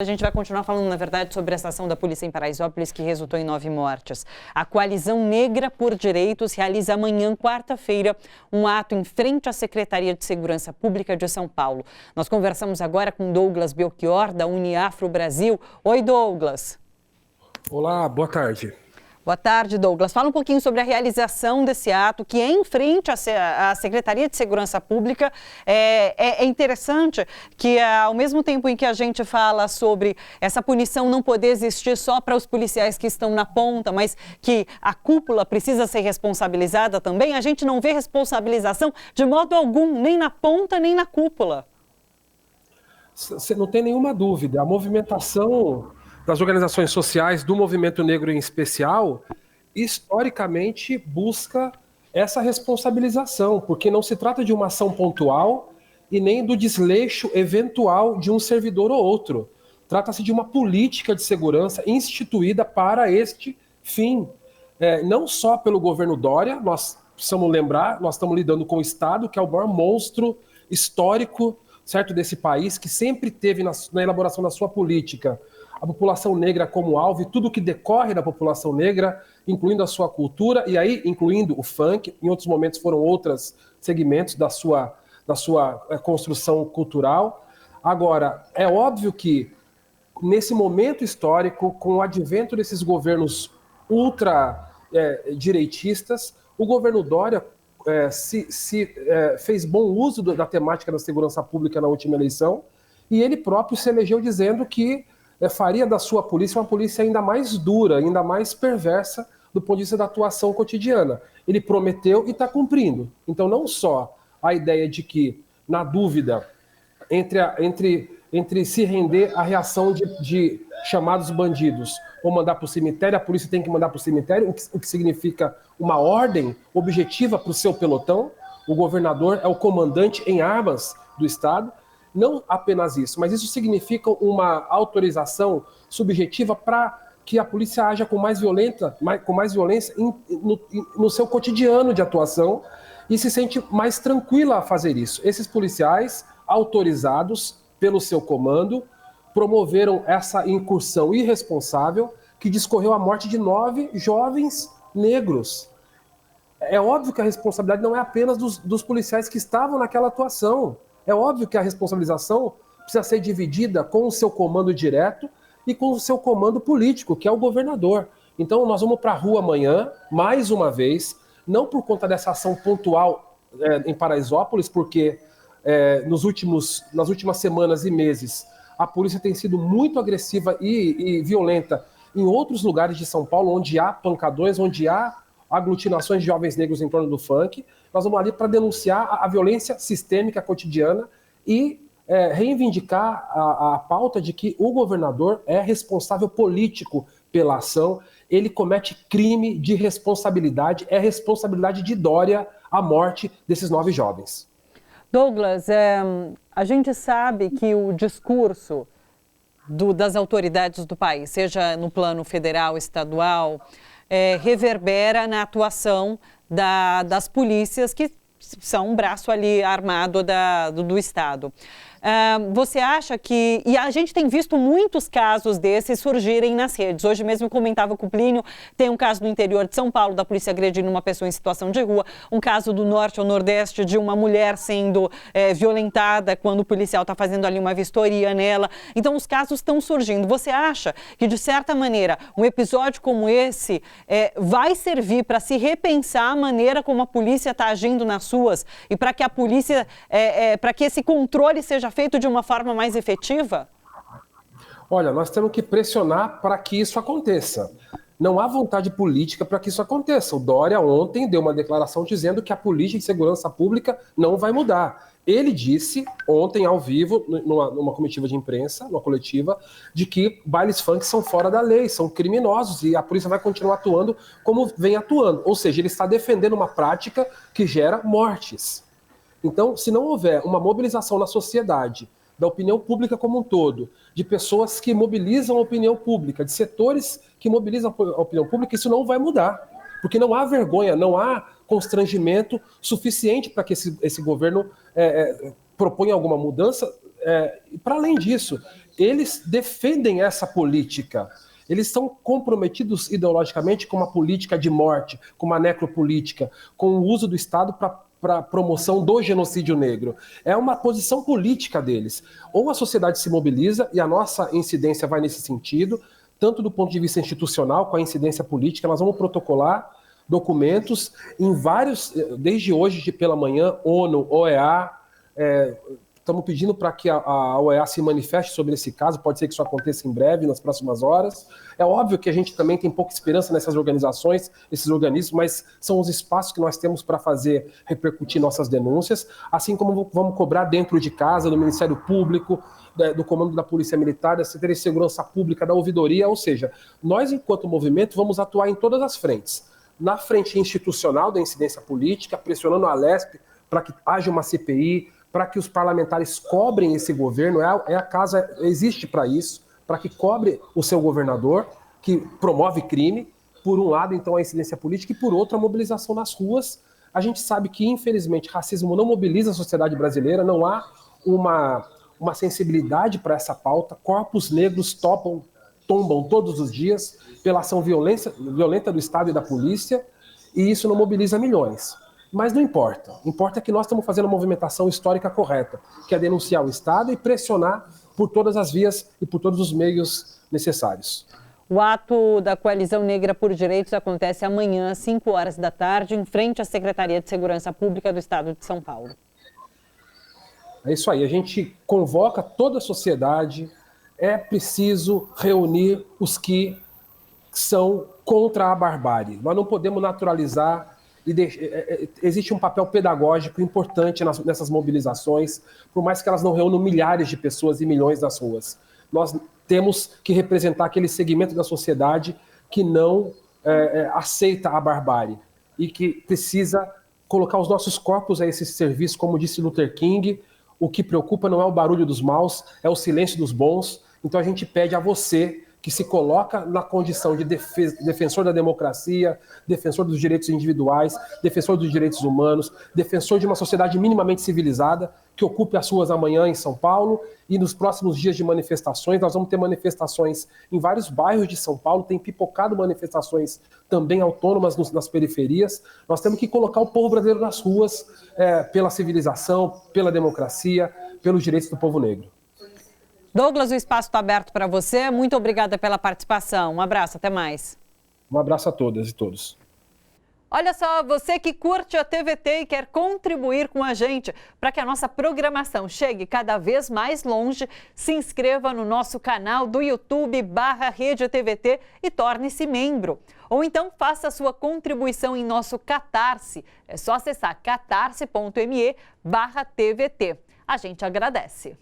A gente vai continuar falando, na verdade, sobre essa ação da polícia em Paraisópolis que resultou em 9 mortes. A Coalizão Negra por Direitos realiza amanhã, quarta-feira, um ato em frente à Secretaria de Segurança Pública de São Paulo. Nós conversamos agora com Douglas Belchior, da Uniafro Brasil. Oi, Douglas. Olá, boa tarde. Boa tarde, Douglas. Fala um pouquinho sobre a realização desse ato, que é em frente à Secretaria de Segurança Pública. É interessante que, ao mesmo tempo em que a gente fala sobre essa punição não poder existir só para os policiais que estão na ponta, mas que a cúpula precisa ser responsabilizada também, a gente não vê responsabilização de modo algum, nem na ponta, nem na cúpula. Você não tem nenhuma dúvida. A movimentação das organizações sociais, do movimento negro em especial, historicamente busca essa responsabilização, porque não se trata de uma ação pontual e nem do desleixo eventual de um servidor ou outro. Trata-se de uma política de segurança instituída para este fim. Não só pelo governo Dória, nós precisamos lembrar, nós estamos lidando com o Estado, que é o maior monstro histórico, certo, desse país, que sempre teve na elaboração da sua política a população negra como alvo e tudo que decorre da população negra, incluindo a sua cultura, e aí incluindo o funk, em outros momentos foram outros segmentos da sua construção cultural. Agora, é óbvio que nesse momento histórico, com o advento desses governos ultra-direitistas, o governo Dória fez bom uso da temática da segurança pública na última eleição, e ele próprio se elegeu dizendo que faria da sua polícia uma polícia ainda mais dura, ainda mais perversa do ponto de vista da atuação cotidiana. Ele prometeu e está cumprindo. Então, não só a ideia de que, na dúvida, entre se render à reação de chamados bandidos ou mandar para o cemitério, a polícia tem que mandar para o cemitério, o que significa uma ordem objetiva para o seu pelotão. O governador é o comandante em armas do Estado. Não apenas isso, mas isso significa uma autorização subjetiva para que a polícia haja com mais violência no seu cotidiano de atuação e se sente mais tranquila a fazer isso. Esses policiais, autorizados pelo seu comando, promoveram essa incursão irresponsável que discorreu a morte de 9 jovens negros. É óbvio que a responsabilidade não é apenas dos policiais que estavam naquela atuação. É óbvio que a responsabilização precisa ser dividida com o seu comando direto e com o seu comando político, que é o governador. Então nós vamos para a rua amanhã, mais uma vez, não por conta dessa ação pontual em Paraisópolis, porque nas últimas semanas e meses a polícia tem sido muito agressiva e violenta em outros lugares de São Paulo, onde há pancadões, onde há aglutinações de jovens negros em torno do funk. Nós vamos ali para denunciar a violência sistêmica cotidiana e reivindicar a pauta de que o governador é responsável político pela ação, ele comete crime de responsabilidade, é responsabilidade de Dória a morte desses 9 jovens. Douglas, a gente sabe que o discurso das autoridades do país, seja no plano federal, estadual, reverbera na atuação das polícias, que são um braço ali armado do Estado. Você acha que... E a gente tem visto muitos casos desses surgirem nas redes. Hoje mesmo eu comentava com o Plínio, tem um caso no interior de São Paulo, da polícia agredindo uma pessoa em situação de rua, um caso do norte ou nordeste de uma mulher sendo violentada quando o policial está fazendo ali uma vistoria nela. Então os casos estão surgindo. Você acha que, de certa maneira, um episódio como esse vai servir para se repensar a maneira como a polícia está agindo nas ruas e para que a polícia, para que esse controle seja feito de uma forma mais efetiva? Olha, nós temos que pressionar para que isso aconteça. Não há vontade política para que isso aconteça. O Dória ontem deu uma declaração dizendo que a política de segurança pública não vai mudar. Ele disse ontem ao vivo, numa comitiva de imprensa, numa coletiva, de que bailes funk são fora da lei, são criminosos e a polícia vai continuar atuando como vem atuando. Ou seja, ele está defendendo uma prática que gera mortes. Então, se não houver uma mobilização na sociedade, da opinião pública como um todo, de pessoas que mobilizam a opinião pública, de setores que mobilizam a opinião pública, isso não vai mudar. Porque não há vergonha, não há constrangimento suficiente para que esse governo proponha alguma mudança. Para além disso, eles defendem essa política. Eles são comprometidos ideologicamente com uma política de morte, com uma necropolítica, com o uso do Estado para a promoção do genocídio negro. É uma posição política deles. Ou a sociedade se mobiliza, e a nossa incidência vai nesse sentido, tanto do ponto de vista institucional, com a incidência política, nós vamos protocolar documentos em vários, desde hoje pela manhã, ONU, OEA, estamos pedindo para que a OEA se manifeste sobre esse caso, pode ser que isso aconteça em breve, nas próximas horas. É óbvio que a gente também tem pouca esperança nessas organizações, esses organismos, mas são os espaços que nós temos para fazer repercutir nossas denúncias, assim como vamos cobrar dentro de casa, do Ministério Público, do Comando da Polícia Militar, da Secretaria de Segurança Pública, da Ouvidoria, ou seja, nós, enquanto movimento, vamos atuar em todas as frentes. Na frente institucional da incidência política, pressionando a Alesp para que haja uma CPI, para que os parlamentares cobrem esse governo, a casa existe para isso, para que cobre o seu governador, que promove crime, por um lado, então, a incidência política, e por outro, a mobilização nas ruas. A gente sabe que, infelizmente, racismo não mobiliza a sociedade brasileira, não há uma sensibilidade para essa pauta, corpos negros tombam todos os dias pela ação violenta do Estado e da polícia, e isso não mobiliza milhões. Mas não importa. Importa que nós estamos fazendo a movimentação histórica correta, que é denunciar o Estado e pressionar por todas as vias e por todos os meios necessários. O ato da Coalizão Negra por Direitos acontece amanhã, às 5 horas da tarde, em frente à Secretaria de Segurança Pública do Estado de São Paulo. É isso aí. A gente convoca toda a sociedade. É preciso reunir os que são contra a barbárie. Nós não podemos naturalizar. Existe um papel pedagógico importante nessas mobilizações, por mais que elas não reúnam milhares de pessoas e milhões nas ruas. Nós temos que representar aquele segmento da sociedade que não aceita a barbárie e que precisa colocar os nossos corpos a esse serviço, como disse Luther King. O que preocupa não é o barulho dos maus, é o silêncio dos bons. Então a gente pede a você que se coloca na condição de defensor da democracia, defensor dos direitos individuais, defensor dos direitos humanos, defensor de uma sociedade minimamente civilizada, que ocupe as ruas amanhã em São Paulo, e nos próximos dias de manifestações. Nós vamos ter manifestações em vários bairros de São Paulo, tem pipocado manifestações também autônomas nas periferias. Nós temos que colocar o povo brasileiro nas ruas pela civilização, pela democracia, pelos direitos do povo negro. Douglas, o espaço está aberto para você. Muito obrigada pela participação. Um abraço, até mais. Um abraço a todas e todos. Olha só, você que curte a TVT e quer contribuir com a gente para que a nossa programação chegue cada vez mais longe, se inscreva no nosso canal do YouTube /Rede TVT e torne-se membro. Ou então faça a sua contribuição em nosso Catarse. É só acessar catarse.me/TVT. A gente agradece.